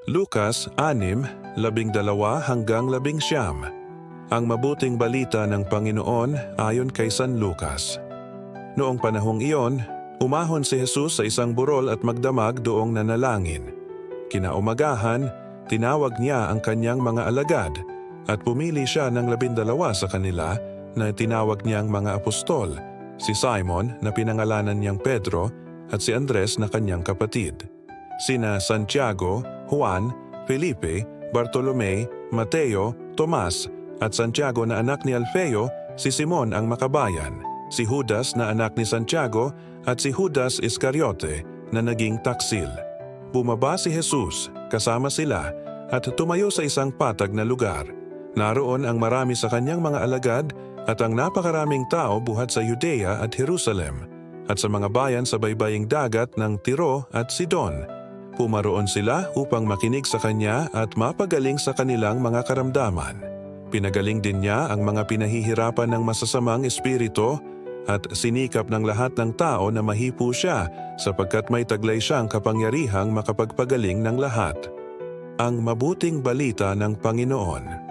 Lucas 6:12-19. Ang mabuting balita ng Panginoon ayon kay San Lucas. Noong panahong iyon, umahon si Jesus sa isang burol at magdamag doong nanalangin. Kinaumagahan, tinawag niya ang kanyang mga alagad at pumili siya ng 12 sa kanila na tinawag niyang mga apostol, si Simon na pinangalanan niyang Pedro at si Andres na kanyang kapatid. Sina Santiago, Juan, Felipe, Bartolome, Mateo, Tomas at Santiago na anak ni Alfeo, si Simon ang Makabayan, si Judas na anak ni Santiago at si Judas Iscariote na naging taksil. Bumaba si Jesus kasama sila at tumayo sa isang patag na lugar. Naroon ang marami sa kanyang mga alagad at ang napakaraming tao buhat sa Judea at Jerusalem at sa mga bayan sa baybaying dagat ng Tiro at Sidon. Pumaroon sila upang makinig sa kanya at mapagaling sa kanilang mga karamdaman. Pinagaling din niya ang mga pinahihirapan ng masasamang espiritu at sinikap ng lahat ng tao na mahipo siya sapagkat may taglay siyang kapangyarihang makapagpagaling ng lahat. Ang mabuting balita ng Panginoon.